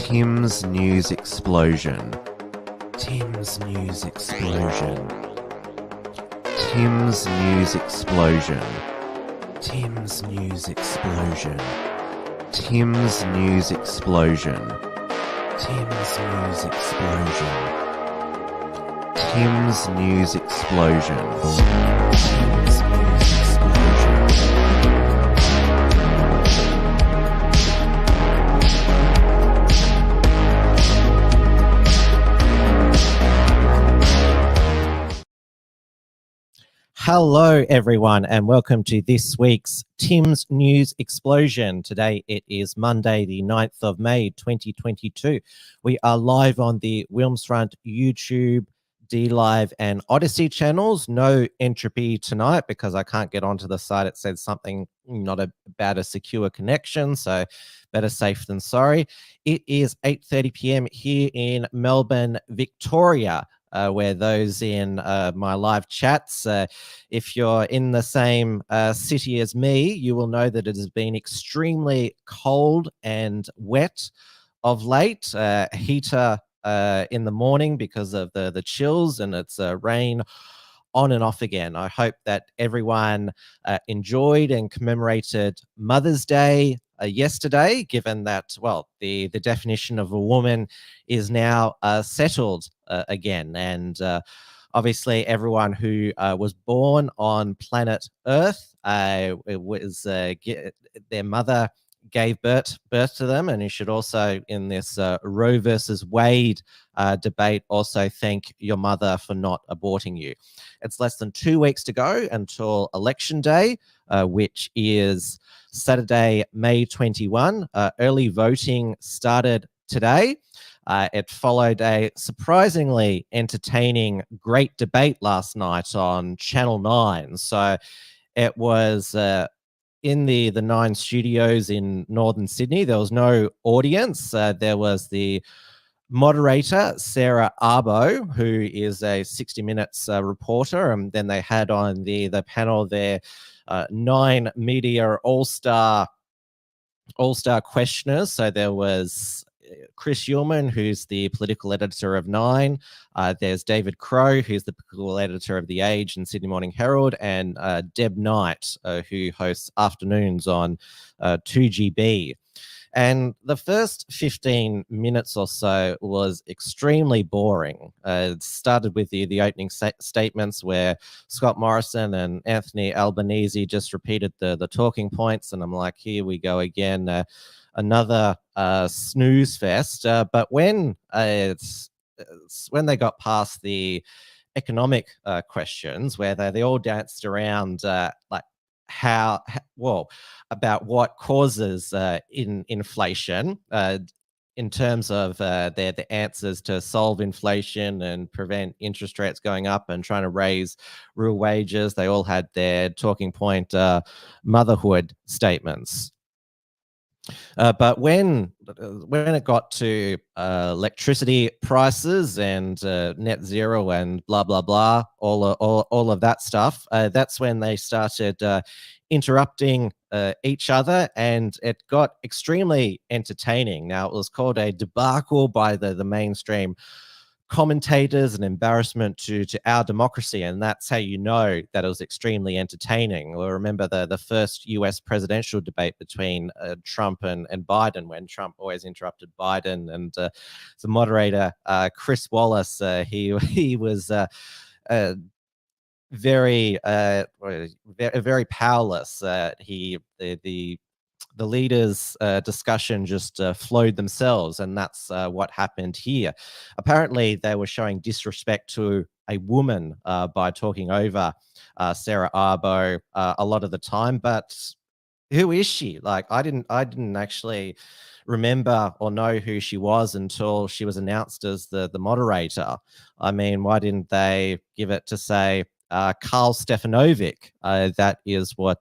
Tim's News Explosion. Tim's News Explosion. Tim's News Explosion. Tim's News Explosion. Tim's News Explosion. Tim's News Explosion. Tim's News Explosion. Tim's News Explosion. Hello, everyone, and welcome to this week's Tim's News Explosion. Today it is Monday, the 9th of May, 2022. We are live on the Wilms Front YouTube, D-Live, and Odyssey channels. No entropy tonight because I can't get onto the site. It said something not about a secure connection, so better safe than sorry. It is 8:30 p.m. here in Melbourne, Victoria. Where those in my live chats, if you're in the same city as me, you will know that it has been extremely cold and wet of late. Heater in the morning because of the chills, and it's rain on and off again. I hope that everyone enjoyed and commemorated Mother's Day yesterday, given that, well, the definition of a woman is now settled again. And obviously everyone who was born on planet Earth, it was their mother gave birth to them, and you should also, in this Roe versus Wade debate, also thank your mother for not aborting you. It's less than 2 weeks to go until Election Day, which is Saturday, May 21. Early voting started today. It followed a surprisingly entertaining Grate Debate last night on Channel 9. So it was in the 9 studios in northern Sydney. There was no audience. There was the moderator, Sarah Arbo, who is a 60 Minutes reporter, and then they had on the panel their 9 media all-star questioners. So there was Chris Ullman, who's the political editor of 9. There's David Crow, who's the political editor of The Age and Sydney Morning Herald, and Deb Knight, who hosts afternoons on 2GB. And the first 15 minutes or so was extremely boring. It started with the opening statements where Scott Morrison and Anthony Albanese just repeated the talking points. And I'm like, here we go again, another snooze fest. But when they got past the economic questions, where they all danced around like, about what causes inflation in terms of the answers to solve inflation and prevent interest rates going up and trying to raise real wages. They all had their talking point motherhood statements. But when it got to electricity prices and net zero and blah blah blah, all of that stuff, that's when they started interrupting each other, and it got extremely entertaining. Now, it was called a debacle by the mainstream commentators, an embarrassment to our democracy, and that's how you know that it was extremely entertaining. We'll remember the first US presidential debate between Trump and Biden, when Trump always interrupted Biden, and the moderator, Chris Wallace, he was very powerless. The leaders' discussion just flowed themselves, and that's what happened here. Apparently, they were showing disrespect to a woman by talking over Sarah Arbo a lot of the time. But who is she? Like, I didn't actually remember or know who she was until she was announced as the moderator. I mean, why didn't they give it to, say, Carl Stefanovic? That is what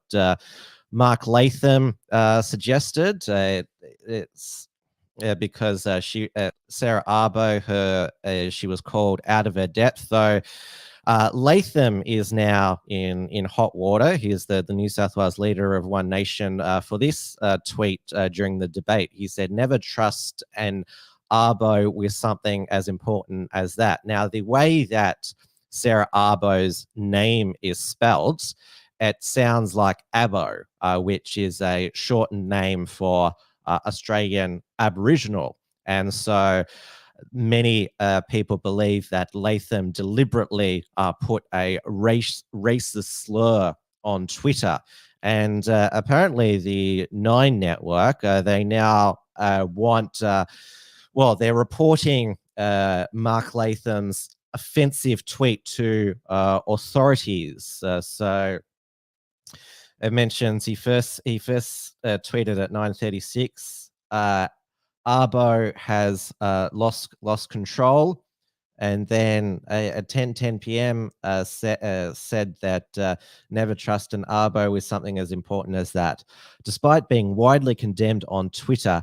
Mark Latham suggested. It's because Sarah Arbo, she was called out of her depth, though. Latham is now in hot water. He is the New South Wales leader of One Nation for this tweet during the debate. He said, "Never trust an Arbo with something as important as that. Now, the way that Sarah Arbo's name is spelled, it sounds like Abo, which is a shortened name for Australian Aboriginal. And so many people believe that Latham deliberately put a racist slur on Twitter. And apparently the Nine Network, they now want, they're reporting Mark Latham's offensive tweet to authorities. So it mentions he first tweeted at 9:36. Arbo has lost control, and then at 10:10 p.m. Said that never trust an Arbo with something as important as that. Despite being widely condemned on Twitter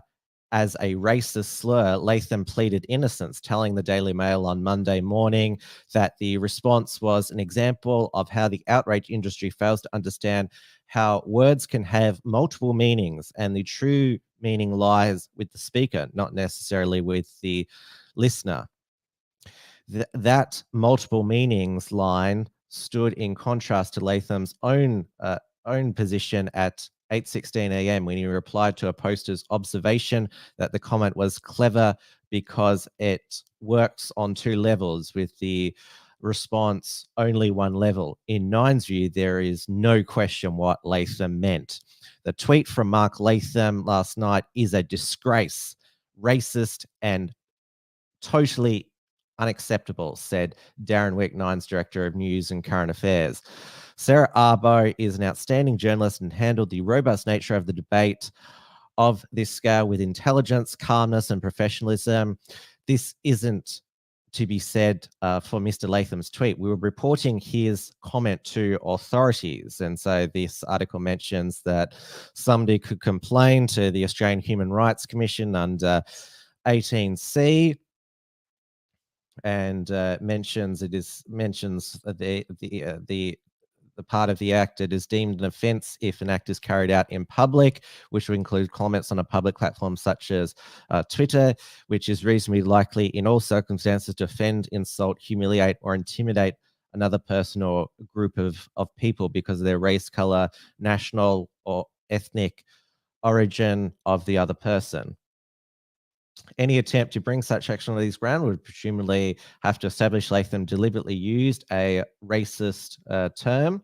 as a racist slur, Latham pleaded innocence, telling the Daily Mail on Monday morning that the response was an example of how the outrage industry fails to understand how words can have multiple meanings, and the true meaning lies with the speaker, not necessarily with the listener. That multiple meanings line stood in contrast to Latham's own position at 8:16 a.m. when he replied to a poster's observation that the comment was clever because it works on two levels, with the response only one level. In Nine's view, there is no question what Latham meant. The tweet from Mark Latham last night is a disgrace, racist, and totally unacceptable, said Darren Wick, Nine's Director of News and Current Affairs. Sarah Arbo is an outstanding journalist and handled the robust nature of the debate of this scale with intelligence, calmness, and professionalism. This isn't to be said for Mr. Latham's tweet. We were reporting his comment to authorities. And so this article mentions that somebody could complain to the Australian Human Rights Commission under 18C, and mentions the part of the act. It is deemed an offence if an act is carried out in public, which would include comments on a public platform such as Twitter, which is reasonably likely in all circumstances to offend, insult, humiliate, or intimidate another person or group of people because of their race, color, national, or ethnic origin of the other person. Any attempt to bring such action on these grounds would presumably have to establish Latham deliberately used a racist term.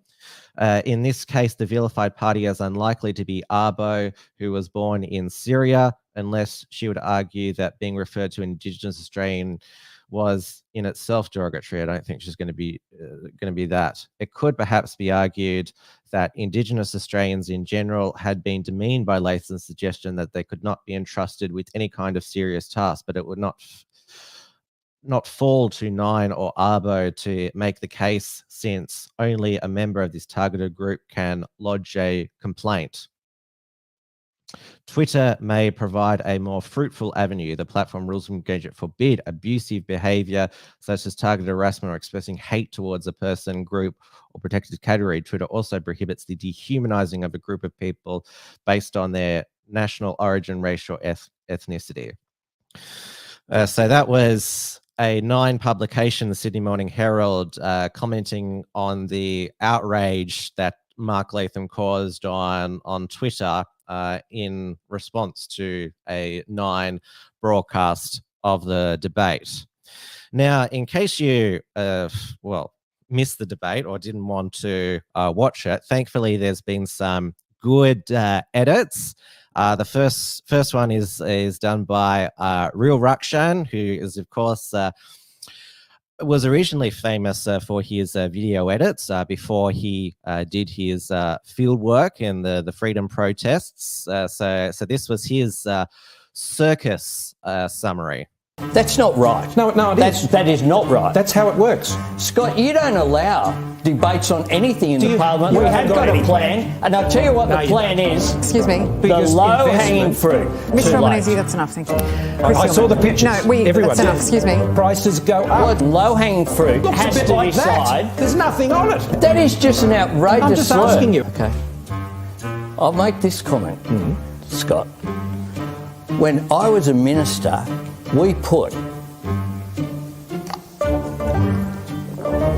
In this case, the vilified party is unlikely to be Arbo, who was born in Syria, unless she would argue that being referred to Indigenous Australian was in itself derogatory. I don't think she's going to be that. It could perhaps be argued that Indigenous Australians in general had been demeaned by Latham's suggestion that they could not be entrusted with any kind of serious task, but it would not fall to Nine or Arbo to make the case, since only a member of this targeted group can lodge a complaint. Twitter may provide a more fruitful avenue. The platform rules of engagement forbid abusive behavior such as targeted harassment or expressing hate towards a person, group, or protected category. Twitter also prohibits the dehumanizing of a group of people based on their national origin, race, or ethnicity. So that was a Nine publication, the Sydney Morning Herald, commenting on the outrage that Mark Latham caused on Twitter in response to a Nine broadcast of the debate. Now, in case you, missed the debate or didn't want to watch it, thankfully there's been some good edits. The first one is done by Real Rakshan, who is, of course, was originally famous for his video edits before he did his field work in the freedom protests. So this was his circus summary. That's not right. No, that is not right. That's how it works. Scott, you don't allow debates on anything in the Parliament. We We haven't have got got a any plan, and I'll tell you what the plan is. Excuse me. The Biggest low-hanging fruit. Mr. Too Albanese, late. that's enough, thank you. I saw the pictures. No, Everyone that's enough, did. excuse me. Prices go up. What low-hanging fruit Looks has a bit to like decide. that. There's nothing on it. That is just an outrageous I'm just slur. asking you. Okay. I'll make this comment, Scott. When I was a minister we put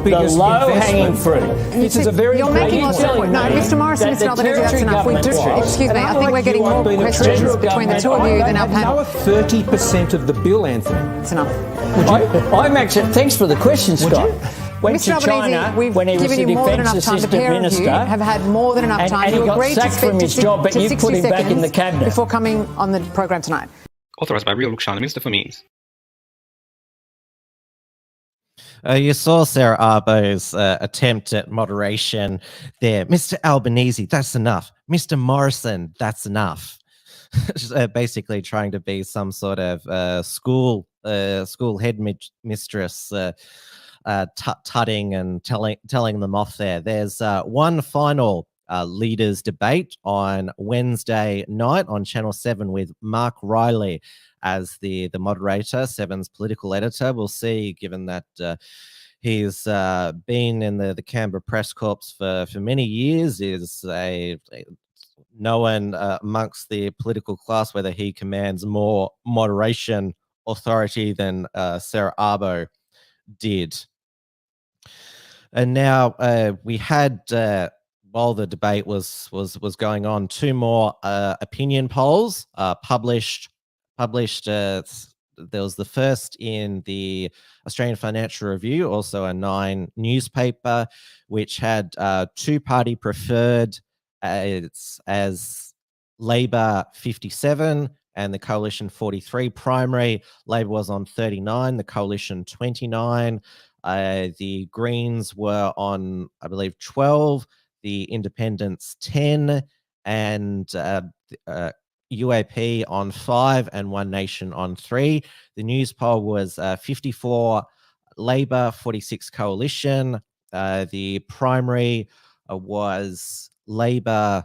the Biggest low-hanging investment. fruit. This is a very You're making big lots of telling points. No, me Mr. Morrison, that Mr. Albanese, that's territory enough. government was- Excuse me, I think Unlike we're getting you, I've more been a questions treasurer between the government. two of you than our They know panel. a 30% of the bill, Anthony. It's enough. I'm actually, thanks for the question, Scott. Went Mr. to Albanese, China we've when he was given the you more than defence enough time. The assistant pair of you minister. have had more than enough time. And he You got agreed to sacked speak from to his si- job, but to you 60 put him back in the seconds cabinet. before coming on the programme tonight. Authorised by Real Luke Shaw, the Minister for Means. You saw Sarah Arbo's attempt at moderation there. Mr. Albanese, that's enough. Mr. Morrison, that's enough. Just, basically trying to be some sort of school headmistress, tutting and telling them off there. There's one final leaders debate on Wednesday night on Channel 7 with Mark Riley as the moderator, Seven's political editor. We'll see, given that he's been in the Canberra Press Corps for many years, is known amongst the political class whether he commands more moderation authority than Sarah Arbo did. And now we had, while the debate was going on, two more opinion polls published. There was the first in the Australian Financial Review, also a Nine newspaper, which had two-party preferred as Labor 57 and the Coalition 43 primary. Labor was on 39, the Coalition 29. The Greens were on, I believe, 12, the Independents 10, and UAP on 5 and One Nation on 3. The news poll was 54 Labor, 46 Coalition. The primary was Labor.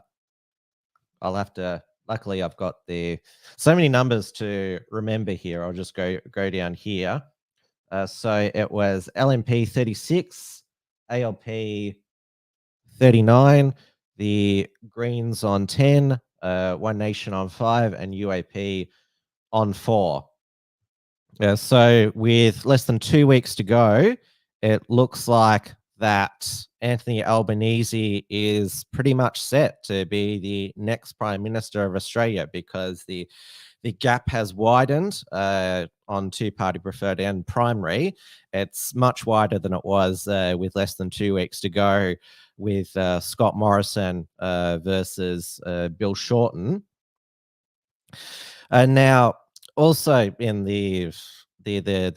I'll have to, luckily I've got so many numbers to remember here. I'll just go down here. So it was LNP 36, ALP 39, the Greens on 10, One Nation on 5, and UAP on 4. So with less than 2 weeks to go, it looks like that Anthony Albanese is pretty much set to be the next Prime Minister of Australia, because the gap has widened on two-party preferred and primary. It's much wider than it was with less than 2 weeks to go with Scott Morrison versus Bill Shorten. And now, also in the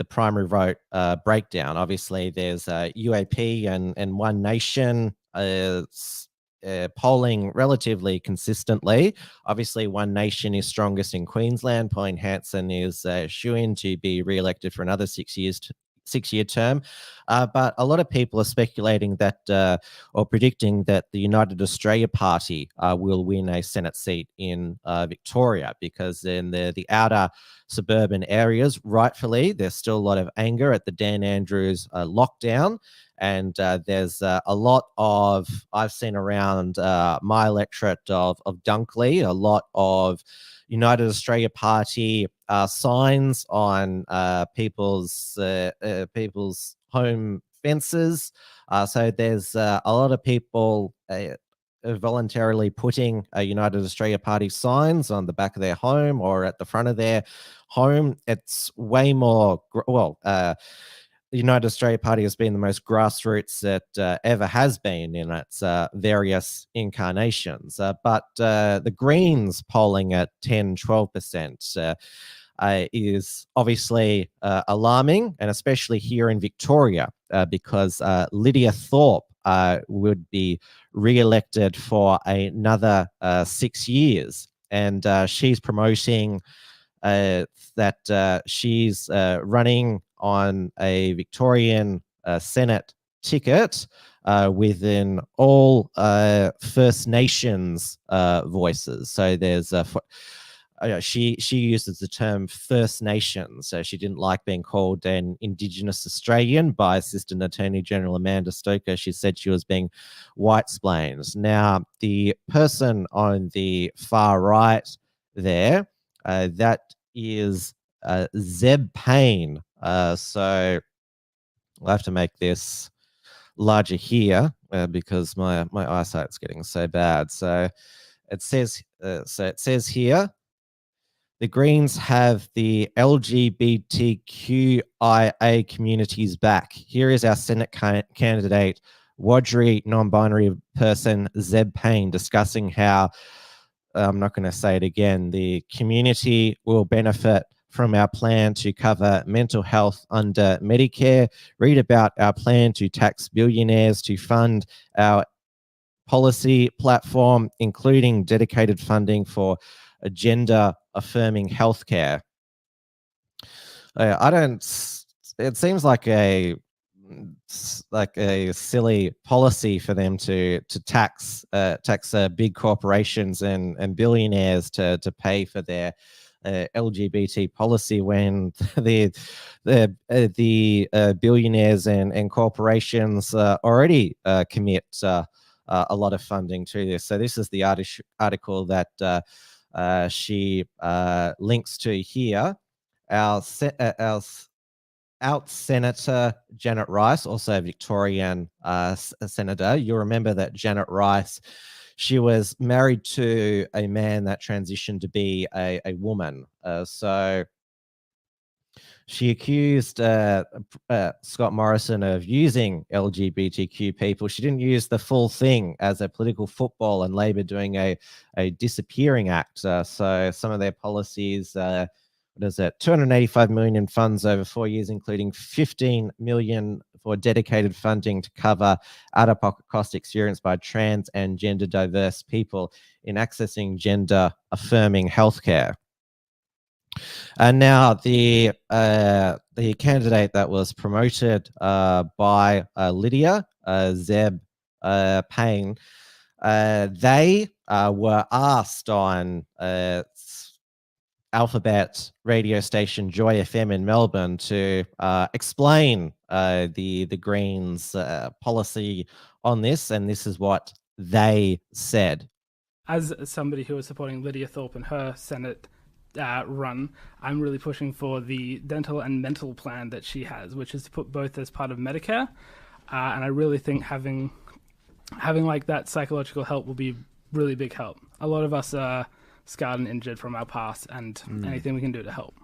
primary vote breakdown, obviously there's UAP and One Nation polling relatively consistently. Obviously, One Nation is strongest in Queensland. Pauline Hanson is shoo-in to be re-elected for another 6 years. 6-year term, but a lot of people are speculating that or predicting that the United Australia Party will win a Senate seat in Victoria, because in the outer suburban areas, rightfully, there's still a lot of anger at the Dan Andrews lockdown, and there's a lot of, I've seen around my electorate of Dunkley, a lot of United Australia Party signs on people's home fences. So there's a lot of people voluntarily putting United Australia Party signs on the back of their home or at the front of their home. It's way more, the United Australia Party has been the most grassroots it ever has been in its various incarnations. But the Greens polling at 10-12% is obviously alarming, and especially here in Victoria, because Lydia Thorpe would be re-elected for another 6 years. And she's promoting that she's running on a Victorian Senate ticket within all First Nations voices. So there's she uses the term First Nations, so she didn't like being called an Indigenous Australian by Assistant Attorney General Amanda Stoker. She said she was being white-splained. Now, the person on the far right there, that is Zeb Payne. So I'll have to make this larger here because my eyesight's getting so bad. So it says here, the Greens have the LGBTQIA communities back. Here is our Senate candidate, Wadri non-binary person Zeb Payne, discussing how, I'm not going to say it again, the community will benefit from our plan to cover mental health under Medicare. Read about our plan to tax billionaires to fund our policy platform, including dedicated funding for gender-affirming healthcare. It seems like a silly policy for them to tax big corporations and billionaires to pay for their LGBT policy when the billionaires and corporations already commit a lot of funding to this. So this is the article that she links to here. Our Senator Janet Rice, also a Victorian senator. You'll remember that Janet Rice, she was married to a man that transitioned to be a woman. So she accused Scott Morrison of using LGBTQ people. She didn't use the full thing as a political football, and Labor doing a disappearing act. So some of their policies, what is it, 285 million in funds over 4 years, including 15 million for dedicated funding to cover out-of-pocket cost experienced by trans and gender diverse people in accessing gender-affirming healthcare. And now the candidate that was promoted by Lydia, Zeb Payne, they were asked on Alphabet radio station Joy FM in Melbourne to explain the Greens' policy on this, and this is what they said. As somebody who is supporting Lydia Thorpe and her Senate run, I'm really pushing for the dental and mental plan that she has, which is to put both as part of Medicare, and I really think having like that psychological help will be really big help. A lot of us are scarred and injured from our past, and anything we can do to help.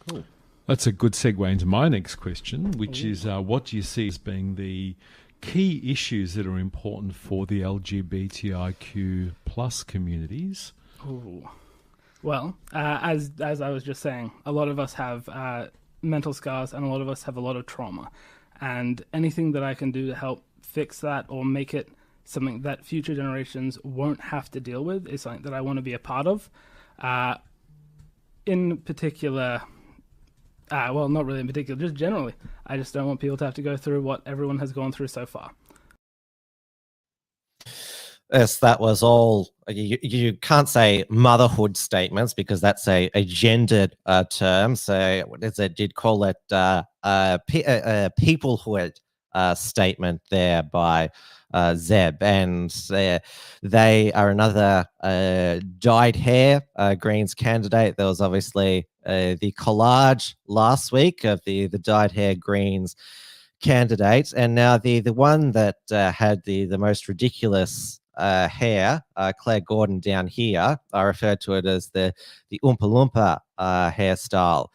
Cool. That's a good segue into my next question, which is what do you see as being the key issues that are important for the LGBTIQ plus communities? Ooh. Well, as I was just saying, a lot of us have mental scars, and a lot of us have a lot of trauma. And anything that I can do to help fix that or make it something that future generations won't have to deal with is something that I want to be a part of. In particular, well, not really in particular, just generally, I just don't want people to have to go through what everyone has gone through so far. Yes, that was all. You can't say motherhood statements because that's a gendered term. So what is it? Did call it peoplehood statement there by Zeb, and they are another dyed hair Greens candidate. There was obviously the collage last week of the dyed hair Greens candidates, and now the one that had the most ridiculous hair, Claire Gordon down here. I refer to it as the Oompa Loompa hairstyle.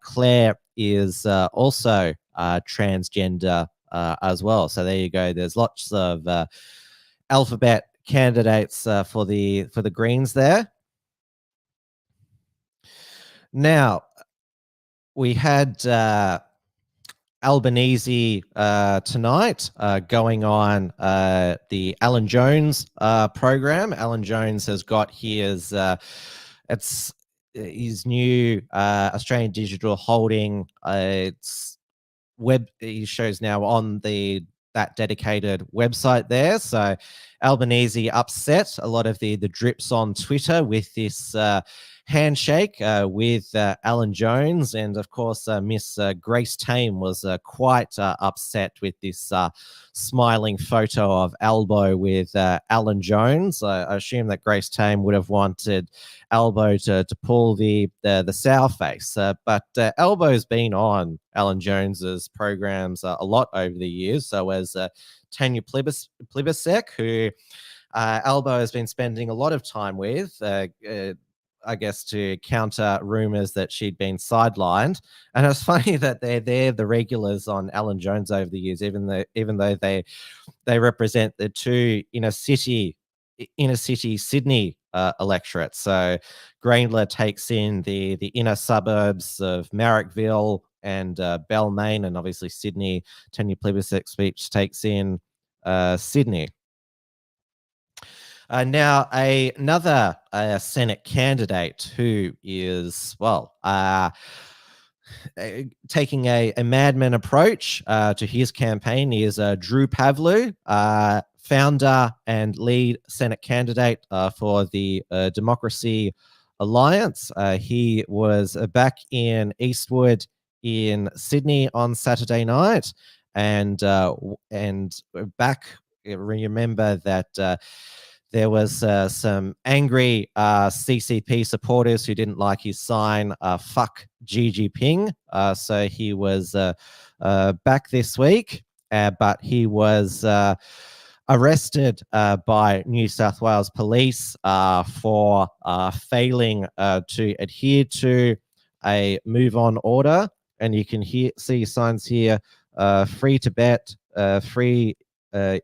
Claire is also transgender as well. So there you go. There's lots of Alphabet candidates for the Greens there. Now, we had Albanese tonight going on the Alan Jones program. Alan Jones has got his new Australian Digital Holding. It's web. He shows now on that dedicated website there. So Albanese upset. A lot of the drips on Twitter with this handshake with Alan Jones, and of course Miss Grace Tame was quite upset with this smiling photo of Albo with Alan Jones. I assume that Grace Tame would have wanted Albo to pull the sour face, but Albo's been on Alan Jones's programs a lot over the years. So as Tanya Plibersek, who Albo has been spending a lot of time with, I guess, to counter rumors that she'd been sidelined. And it's funny that they're the regulars on Alan Jones over the years, even though they represent the two inner city Sydney electorates. So Graindler takes in the inner suburbs of Marrickville and Balmain, and obviously Sydney. Tanya Plibersek's speech takes in Sydney. Now, another Senate candidate who is, taking a madman approach to his campaign is Drew Pavlou, founder and lead Senate candidate for the Democracy Alliance. He was back in Eastwood in Sydney on Saturday night, and back. Remember that there was some angry CCP supporters who didn't like his sign, fuck Xi Jinping. So he was back this week, but he was arrested by New South Wales police for failing to adhere to a move-on order. And you can see signs here, free Tibet, free the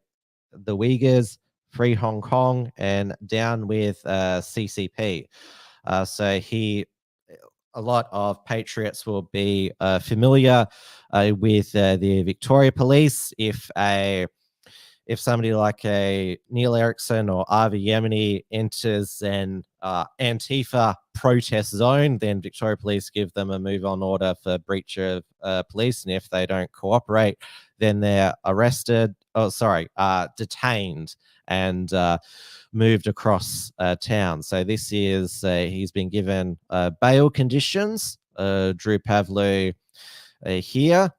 Uyghurs, free Hong Kong, and down with CCP. So a lot of patriots will be familiar with the Victoria Police. If somebody like a Neil Erickson or Avi Yemeni enters an Antifa protest zone, then Victoria Police give them a move-on order for breach of police, and if they don't cooperate, then they're detained and moved across town. So this is, he's been given bail conditions, Drew Pavlou here.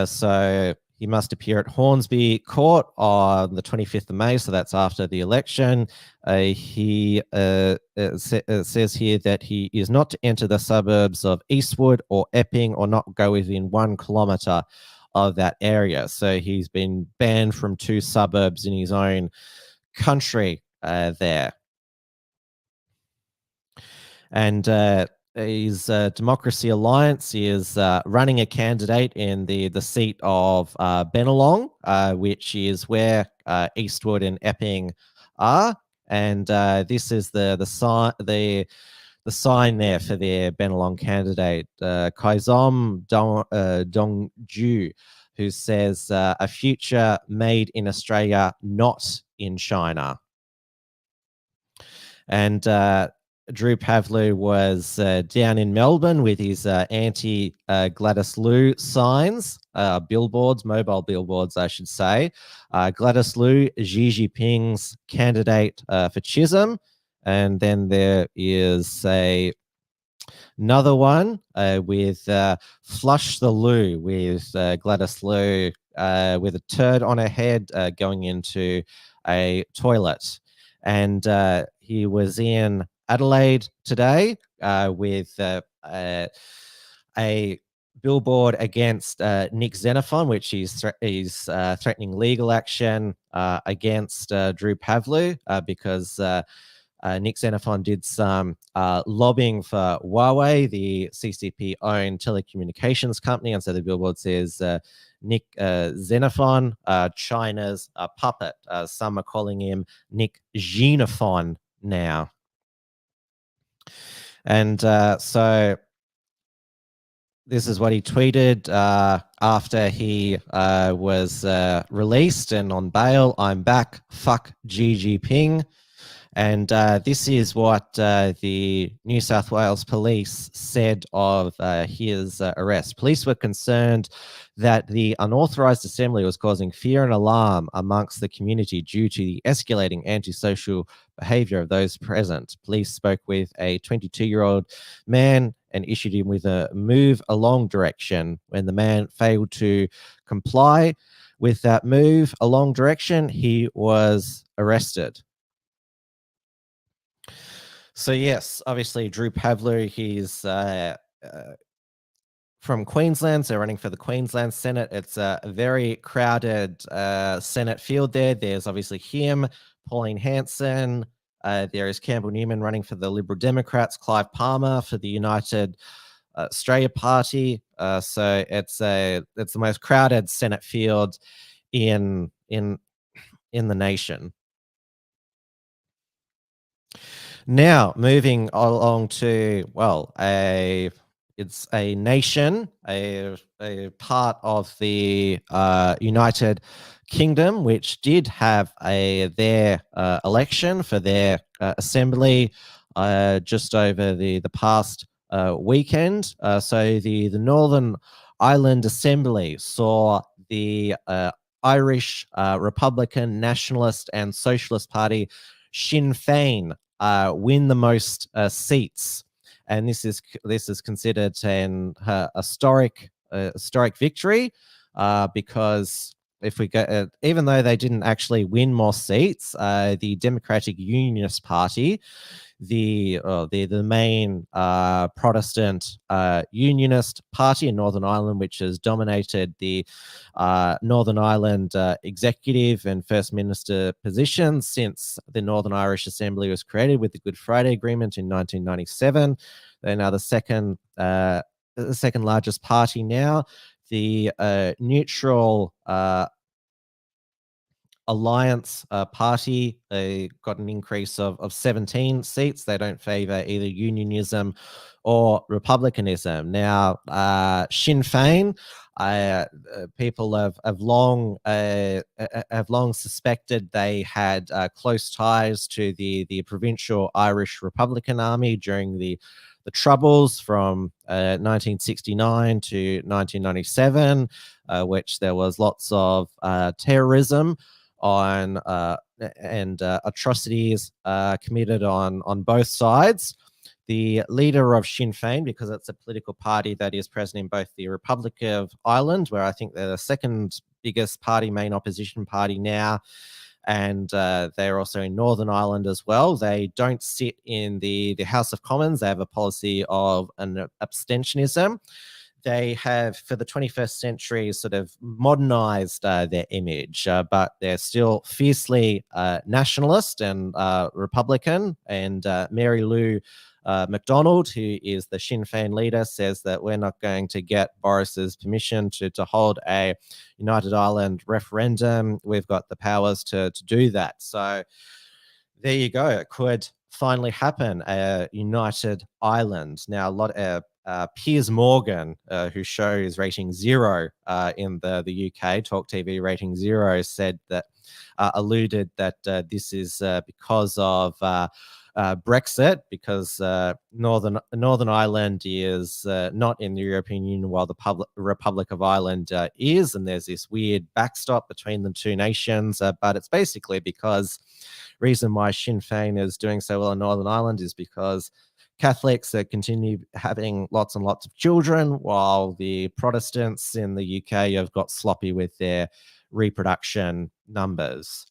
So he must appear at Hornsby Court on the 25th of May, so that's after the election. He says here that he is not to enter the suburbs of Eastwood or Epping or not go within 1 kilometre of that area. So he's been banned from 2 suburbs in his own country there. And his Democracy Alliance is running a candidate in the seat of Bennelong, which is where Eastwood and Epping are. And this is the sign there for their Bennelong candidate, Kaizom Dongju, who says, a future made in Australia, not in China. And Drew Pavlou was down in Melbourne with his anti-Gladys Liu signs, mobile billboards, I should say. Gladys Liu, Xi Jinping's candidate for Chisholm. And then there is another one with Flush the Loo, with Gladys Liu with a turd on her head going into a toilet. And he was in Adelaide today with a billboard against Nick Xenophon, which he's threatening legal action against Drew Pavlou because Nick Xenophon did some lobbying for Huawei, the CCP-owned telecommunications company. And so the billboard says, Nick Xenophon, China's puppet. Some are calling him Nick Xenophon now. And so this is what he tweeted after he was released and on bail. I'm back. Fuck Xi Jinping. And this is what the New South Wales police said of his arrest. Police were concerned that the unauthorised assembly was causing fear and alarm amongst the community due to the escalating antisocial behaviour of those present. Police spoke with a 22-year-old man and issued him with a move along direction. When the man failed to comply with that move along direction, he was arrested. So yes, obviously Drew Pavlou, he's from Queensland, so running for the Queensland Senate. It's a very crowded Senate field there. There's obviously him, Pauline Hanson. There is Campbell Newman running for the Liberal Democrats, Clive Palmer for the United Australia Party. So it's the most crowded Senate field in the nation. Now, moving along to, well, it's a nation, a part of the United Kingdom, which did have their election for their assembly just over the past weekend. So the Northern Ireland Assembly saw the Irish Republican, Nationalist and Socialist Party Sinn Féin win the most seats, and this is considered an historic victory because if we go, even though they didn't actually win more seats, the Democratic Unionist Party, the main Protestant Unionist Party in Northern Ireland, which has dominated the Northern Ireland executive and First Minister positions since the Northern Irish Assembly was created with the Good Friday Agreement in 1997. They're now the second largest party now. The neutral Alliance Party, they got an increase of 17 seats. They don't favour either unionism or republicanism. Now, Sinn Féin, people have long suspected they had close ties to the provincial Irish Republican Army during the Troubles from 1969 to 1997, which there was lots of terrorism on and atrocities committed on both sides. The leader of Sinn Féin, because it's a political party that is present in both the Republic of Ireland, where I think they're the second biggest party, main opposition party now, and they're also in Northern Ireland as well. They don't sit in the House of Commons. They have a policy of an abstentionism. They have, for the 21st century, sort of modernized their image, but they're still fiercely nationalist and Republican. And Mary Lou MacDonald, who is the Sinn Féin leader, says that we're not going to get Boris's permission to hold a United Ireland referendum. We've got the powers to do that. So there you go. It could finally happen, a United Ireland. Now, a lot of Piers Morgan, whose show is rating 0 in the UK, Talk TV rating 0, said that, alluded that this is because of Brexit, because Northern Ireland is not in the European Union while the Republic of Ireland is, and there's this weird backstop between the two nations. But it's basically because reason why Sinn Féin is doing so well in Northern Ireland is because Catholics continue having lots and lots of children, while the Protestants in the UK have got sloppy with their reproduction numbers.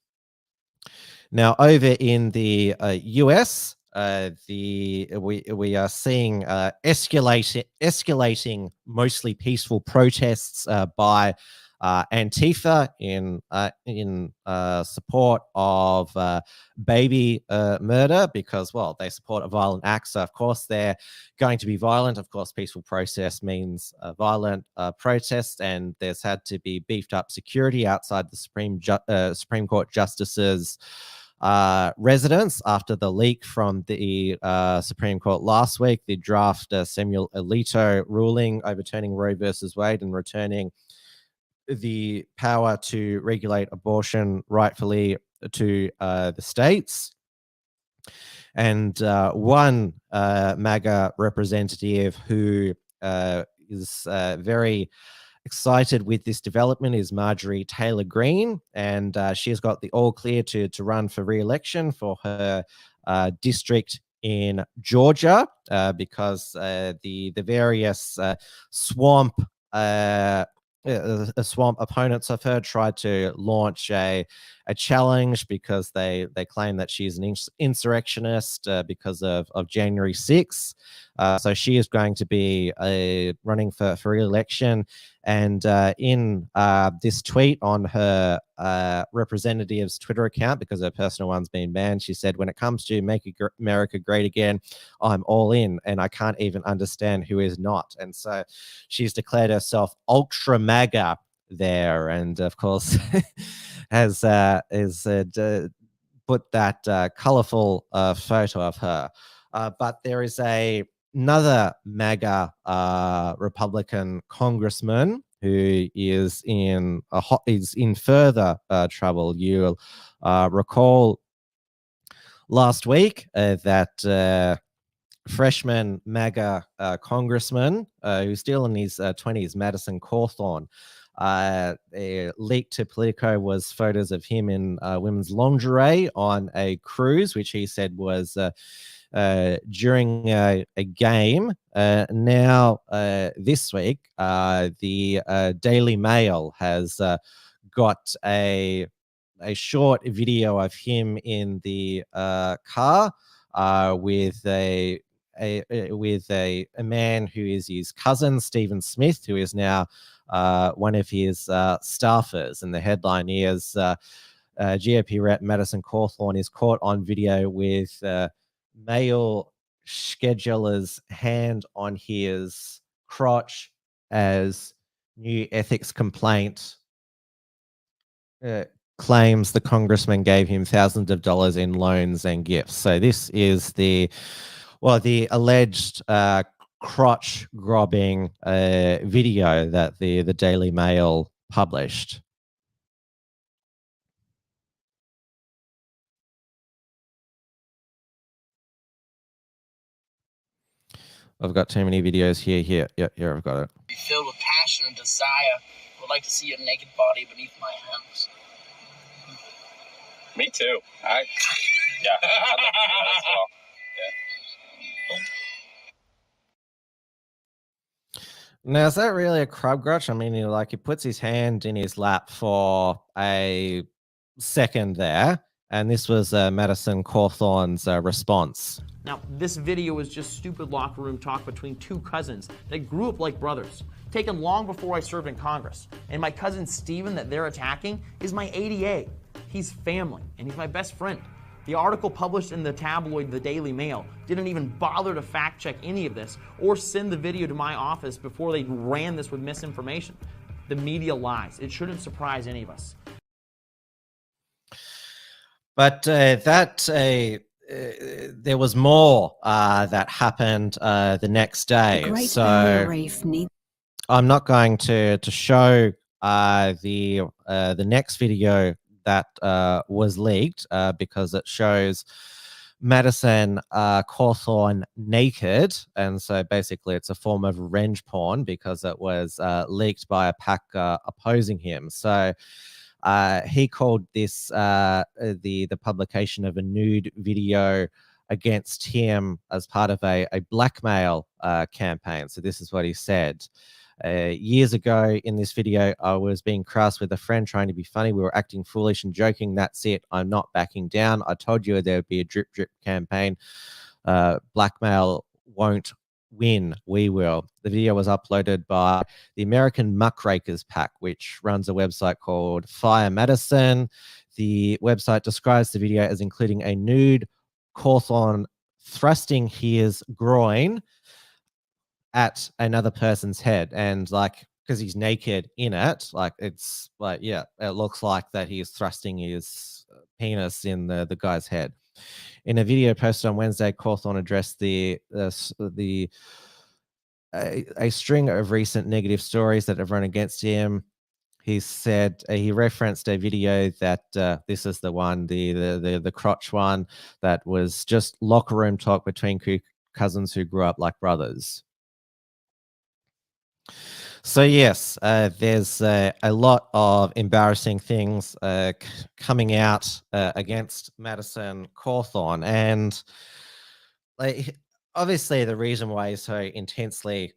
Now, over in the US, we are seeing escalating mostly peaceful protests by Antifa in support of baby murder, because, well, they support a violent act, so of course they're going to be violent. Of course, peaceful protest means violent protest, and there's had to be beefed up security outside the Supreme Court justices' residence after the leak from the Supreme Court last week, the draft Samuel Alito ruling overturning Roe versus Wade and returning the power to regulate abortion rightfully to the states. And one MAGA representative who is very excited with this development is Marjorie Taylor Greene, and she has got the all clear to run for re-election for her district in Georgia because the various swamp opponents of her tried to launch a challenge because they claim that she's an insurrectionist because of January 6th. So she is going to be running for re-election. And in this tweet on her representative's Twitter account, because her personal one's been banned, she said, "When it comes to make America great again, I'm all in, and I can't even understand who is not." And so she's declared herself ultra MAGA there, and of course has put that colorful photo of her. But there is another MAGA Republican congressman who is in further trouble. You'll recall last week that freshman MAGA congressman who's still in his 20s, Madison Cawthorn, leaked to Politico was photos of him in women's lingerie on a cruise, which he said was during a game. Now, this week, the Daily Mail has got a short video of him in the car with a man who is his cousin, Stephen Smith, who is now one of his staffers. And the headline is GOP rep Madison Cawthorn is caught on video with male scheduler's hand on his crotch as new ethics complaint claims the congressman gave him thousands of dollars in loans and gifts. So this is the alleged crotch grabbing video that the Daily Mail published. I've got too many videos here. Here, I've got it. Be filled with passion and desire. Would like to see your naked body beneath my hands. Me too. Yeah. I'd like to do that as well. Yeah. Now, is that really a crab grutch? I mean, he puts his hand in his lap for a second there, and this was Madison Cawthorn's response. Now, this video is just stupid locker room talk between two cousins that grew up like brothers, taken long before I served in Congress. And my cousin Steven that they're attacking is my ADA. He's family, and he's my best friend. The article published in the tabloid The Daily Mail didn't even bother to fact check any of this or send the video to my office before they ran this with misinformation. The media lies. It shouldn't surprise any of us. But there was more that happened the next day. So I'm not going to show the next video that was leaked because it shows Madison Cawthorn naked, and so basically it's a form of revenge porn because it was leaked by a PAC opposing him. So he called this the publication of a nude video against him as part of a blackmail campaign. So this is what he said. Years ago in this video, I was being crass with a friend trying to be funny. We were acting foolish and joking. That's it. I'm not backing down. I told you there would be a drip campaign. Blackmail won't win. We will. The video was uploaded by the American Muckrakers PAC, which runs a website called Fire Madison. The website describes the video as including a nude Cawthorn thrusting his groin at another person's head, and because he's naked in it, it's it looks like that he is thrusting his penis in the guy's head. In a video posted on Wednesday, Cawthorn addressed a string of recent negative stories that have run against him. he said he referenced a video that this is the one, the crotch one, that was just locker room talk between cousins who grew up like brothers. So yes, there's a lot of embarrassing things coming out against Madison Cawthorn, and obviously the reason why he's so intensely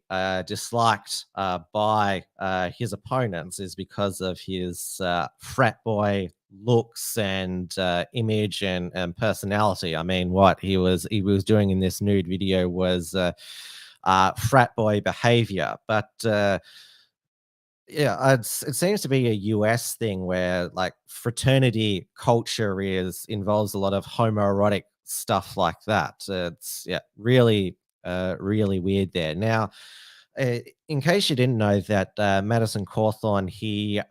disliked by his opponents is because of his frat boy looks and image and personality. I mean, what he was doing in this nude video was frat boy behavior, but yeah, it seems to be a US thing where like fraternity culture involves a lot of homoerotic stuff like that. It's really weird there. Now, in case you didn't know that Madison Cawthorn, he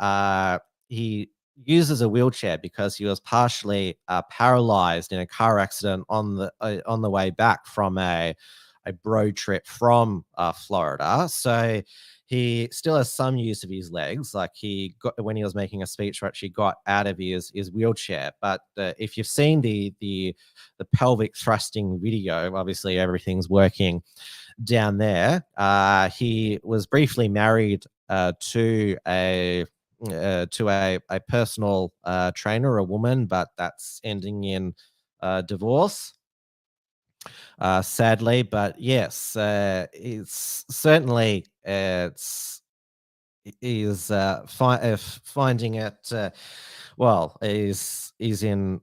uses a wheelchair because he was partially paralyzed in a car accident on the way back from a bro trip from Florida. So he still has some use of his legs. Like when he was making a speech, actually got out of his wheelchair. But if you've seen the pelvic thrusting video, obviously everything's working down there. He was briefly married to a personal trainer, a woman, but that's ending in divorce. Sadly, but yes, it's certainly finding it. Is in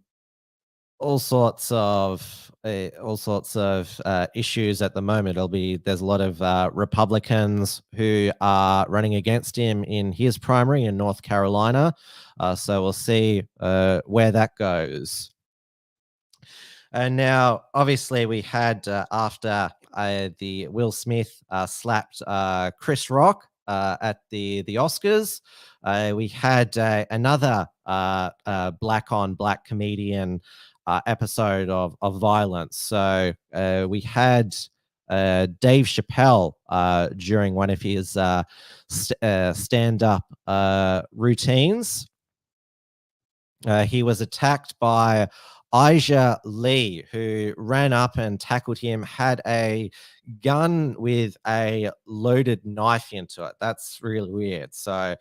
all sorts of issues at the moment. There's a lot of Republicans who are running against him in his primary in North Carolina. So we'll see where that goes. And now, obviously, we had after the Will Smith slapped Chris Rock at the Oscars, we had another black on black comedian episode of violence. So we had Dave Chappelle during one of his stand-up routines. He was attacked by Aja Lee, who ran up and tackled him, had a gun with a loaded knife into it. That's really weird. So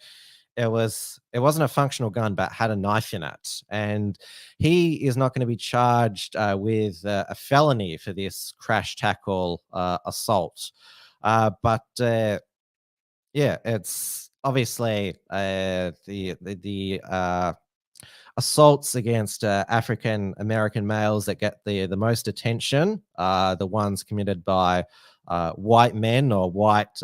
it wasn't a functional gun, but had a knife in it. And he is not going to be charged with a felony for this crash tackle assault. But it's obviously the assaults against African American males that get the most attention, the ones committed by white men or white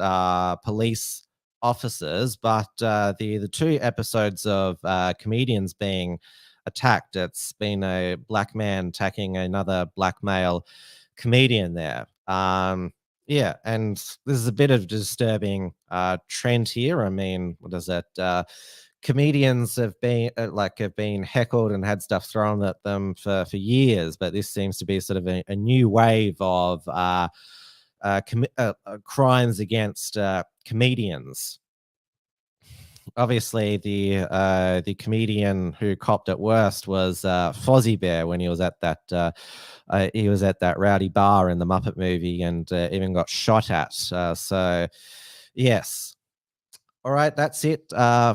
police officers. But the two episodes of comedians being attacked, it's been a black man attacking another black male comedian there. And this is a bit of a disturbing trend here. I mean, what is it? Comedians have been heckled and had stuff thrown at them for years, but this seems to be sort of a new wave of crimes against comedians. Obviously, the comedian who copped it worst was Fozzie Bear when he was at that rowdy bar in the Muppet movie and even got shot at. So, yes. All right, that's it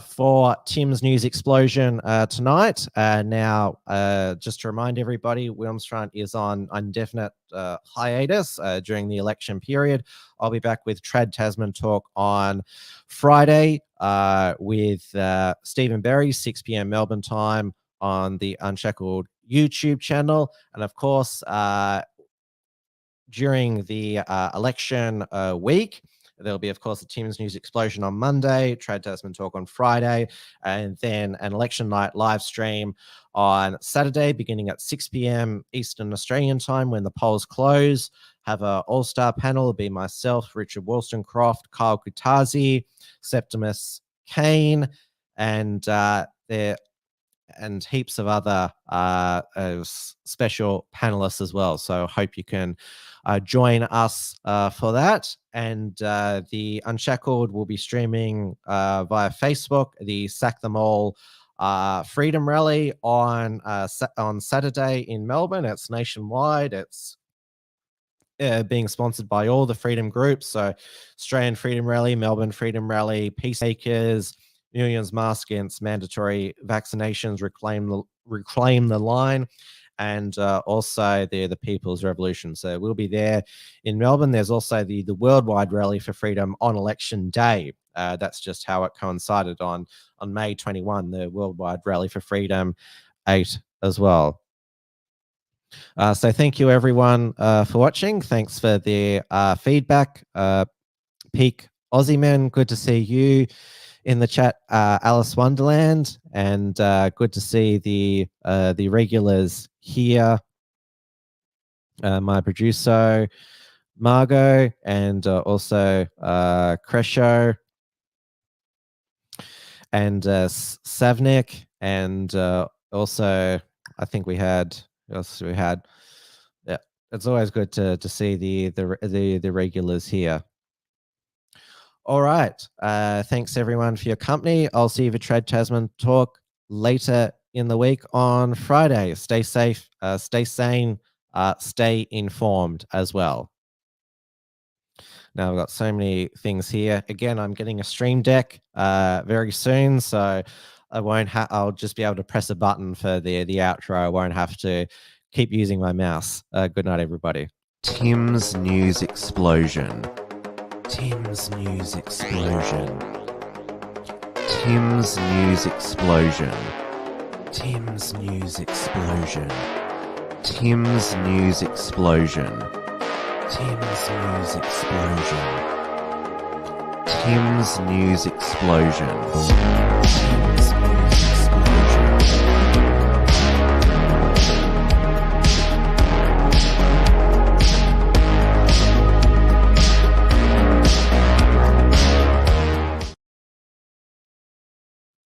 for Tim's News Explosion tonight. Now, just to remind everybody, Wilms Front is on indefinite hiatus during the election period. I'll be back with Trad Tasman Talk on Friday with Stephen Berry, 6 p.m. Melbourne time on the Unshackled YouTube channel. And of course, during the election week, there'll be, of course, the Tim's News Explosion on Monday, Trad Tasman Talk on Friday, and then an election night live stream on Saturday, beginning at 6 p.m. Eastern Australian time when the polls close. Have an all-star panel. It'll be myself, Richard Wollstonecroft, Kyle Kutazi, Septimus Kane, and heaps of other special panelists as well. So I hope you can join us for that. And the Unshackled will be streaming via Facebook, the Sack Them All Freedom Rally on Saturday in Melbourne. It's nationwide. It's being sponsored by all the freedom groups. So Australian Freedom Rally, Melbourne Freedom Rally, Peacemakers, Millions Mask Against Mandatory Vaccinations, Reclaim the Line, and also the People's Revolution. So we'll be there in Melbourne. There's also the Worldwide Rally for Freedom on Election Day. That's just how it coincided on May 21, the Worldwide Rally for Freedom 8 as well. So thank you everyone for watching. Thanks for the feedback. Peak Aussie Men, good to see you in the chat. Alice Wonderland, and good to see the regulars here. My producer Margot, and also Crescio, and Savnik, and also I think we had. Yeah, it's always good to see the regulars here. All right, thanks everyone for your company. I'll see you for Trade Tasman Talk later in the week on Friday. Stay safe, stay sane, stay informed as well. Now I've got so many things here. Again, I'm getting a Stream Deck very soon, so I won't I'll just be able to press a button for the outro. I won't have to keep using my mouse. Good night, everybody. Tim's News Explosion. Tim's News Explosion. Tim's News Explosion. Tim's News Explosion. Tim's News Explosion. Tim's News Explosion. Tim's News Explosion.